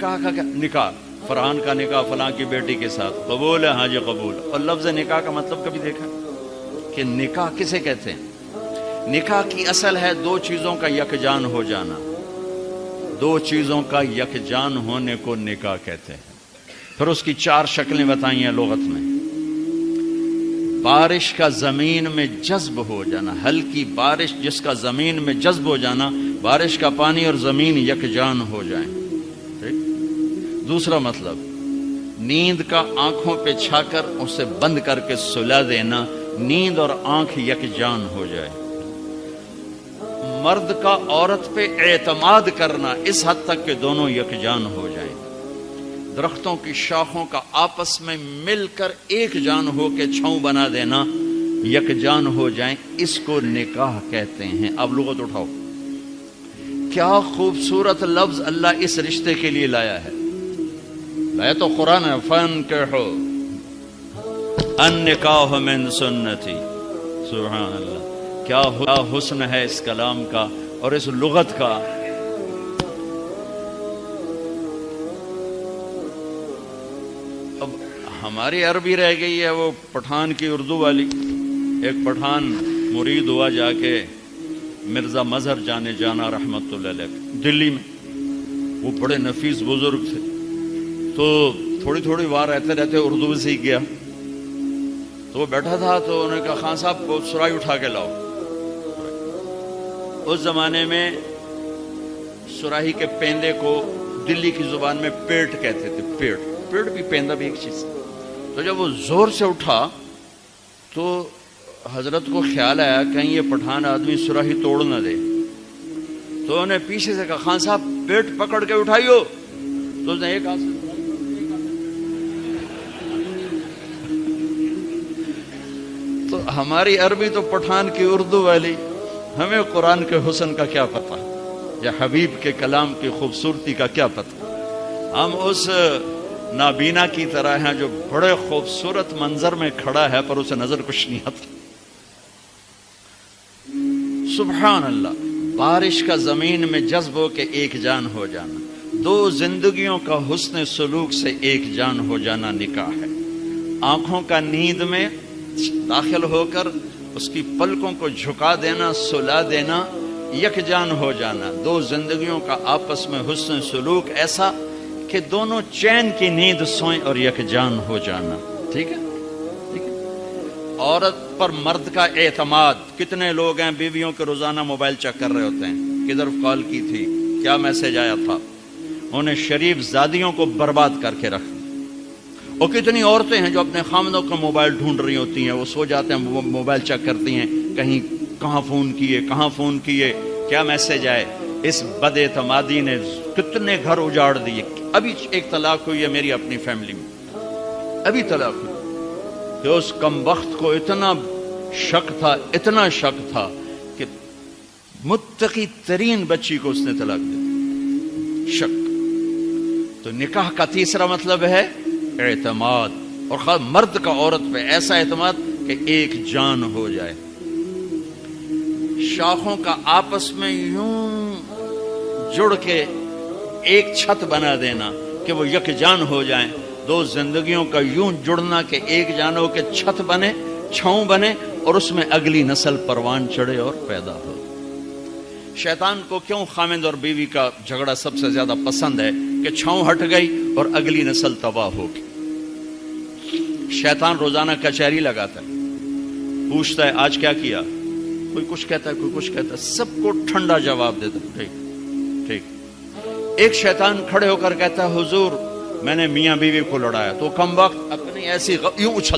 نکاح کا کیا؟ نکاح فرحان کا نکاح فلاں کی بیٹی کے ساتھ، قبول ہے؟ ہاں جی قبول۔ اور لفظ نکاح کا مطلب کبھی دیکھا کہ نکاح کسے کہتے ہیں؟ نکاح کی اصل ہے دو چیزوں کا یکجان ہو جانا، دو چیزوں کا یکجان ہونے کو نکاح کہتے ہیں۔ پھر اس کی چار شکلیں بتائی ہیں لغت میں۔ بارش کا زمین میں جذب ہو جانا، ہلکی بارش جس کا زمین میں جذب ہو جانا، بارش کا پانی اور زمین یکجان ہو جائیں، ٹھیک۔ دوسرا مطلب نیند کا آنکھوں پہ چھا کر اسے بند کر کے سلا دینا، نیند اور آنکھ یکجان ہو جائے۔ مرد کا عورت پہ اعتماد کرنا اس حد تک کہ دونوں یکجان ہو جائیں۔ درختوں کی شاخوں کا آپس میں مل کر ایک جان ہو کے چھاؤں بنا دینا، یکجان ہو جائیں، اس کو نکاح کہتے ہیں۔ اب لغت اٹھاؤ، کیا خوبصورت لفظ اللہ اس رشتے کے لیے لایا ہے۔ لایا تو قرآن ہے، فانکحوا النکاح من سنتی۔ سبحان اللہ، کیا حسن ہے اس کلام کا اور اس لغت کا۔ اب ہماری عربی رہ گئی ہے وہ پٹھان کی اردو والی۔ ایک پٹھان مرید ہوا جا کے مرزا مظہر جانے جانا رحمت اللہ علیہ دلی میں، وہ بڑے نفیس بزرگ تھے، تو تھوڑی تھوڑی بار رہتے رہتے اردو بھی سیکھ گیا۔ تو وہ بیٹھا تھا تو انہوں نے کہا خان صاحب کو سرائی اٹھا کے لاؤ۔ اس زمانے میں سراہی کے پیندے کو دلی کی زبان میں پیٹ کہتے تھے، پیٹ بھی پیندا بھی ایک چیز۔ تو جب وہ زور سے اٹھا تو حضرت کو خیال آیا کہیں یہ پٹھان آدمی سراہی توڑ نہ دے، تو انہیں پیچھے سے کہا خان صاحب پیٹ پکڑ کے اٹھائیو۔ تو اس نے ایک ہاتھ سے تو ہماری عربی تو پٹھان کی اردو والی، ہمیں قرآن کے حسن کا کیا پتہ یا حبیب کے کلام کی خوبصورتی کا کیا پتہ۔ ہم اس نابینا کی طرح ہیں جو بڑے خوبصورت منظر میں کھڑا ہے پر اسے نظر کچھ نہیں آتا۔ سبحان اللہ، بارش کا زمین میں جذب ہو کے ایک جان ہو جانا، دو زندگیوں کا حسن سلوک سے ایک جان ہو جانا نکاح ہے۔ آنکھوں کا نیند میں داخل ہو کر اس کی پلکوں کو جھکا دینا، سلا دینا، یک جان ہو جانا، دو زندگیوں کا آپس میں حسن سلوک ایسا کہ دونوں چین کی نیند سوئیں اور یک جان ہو جانا، ٹھیک ہے۔ عورت پر مرد کا اعتماد۔ کتنے لوگ ہیں بیویوں کے روزانہ موبائل چیک کر رہے ہوتے ہیں، کدھر کال کی تھی، کیا میسج آیا تھا، انہیں شریف زادیوں کو برباد کر کے رکھ۔ اور کتنی عورتیں ہیں جو اپنے خامدوں کا موبائل ڈھونڈ رہی ہوتی ہیں، وہ سو جاتے ہیں وہ موبائل چیک کرتی ہیں، کہیں کہاں فون کیے، کیا میسج آئے۔ اس بد اعتمادی نے کتنے گھر اجاڑ دیے۔ ابھی ایک طلاق ہوئی ہے میری اپنی فیملی میں، ابھی طلاق ہوئی کہ اس کم وقت کو اتنا شک تھا کہ متقی ترین بچی کو اس نے طلاق دے دی، شک۔ تو نکاح کا تیسرا مطلب ہے اعتماد، اور خاص مرد کا عورت پہ ایسا اعتماد کہ ایک جان ہو جائے۔ شاخوں کا آپس میں یوں جڑ کے ایک چھت بنا دینا کہ وہ یک جان ہو جائیں، دو زندگیوں کا یوں جڑنا کہ ایک جان ہو کے چھت بنے، چھاؤں بنے، اور اس میں اگلی نسل پروان چڑھے اور پیدا ہو۔ شیطان کو کیوں خامند اور بیوی کا جھگڑا سب سے زیادہ پسند ہے کہ چھاؤں ہٹ گئی اور اگلی نسل تباہ ہوگی۔ شیطان روزانہ کچہری لگاتا ہے، پوچھتا ہے آج کیا کیا، کوئی کچھ کہتا ہے کوئی کچھ کہتا ہے، سب کو ٹھنڈا جواب دیتا ہے، ٹھیک۔ ایک شیطان کھڑے ہو کر کہتا ہے حضور میں نے میاں بیوی کو لڑایا، تو کم وقت اپنی ایسی یوں اچھل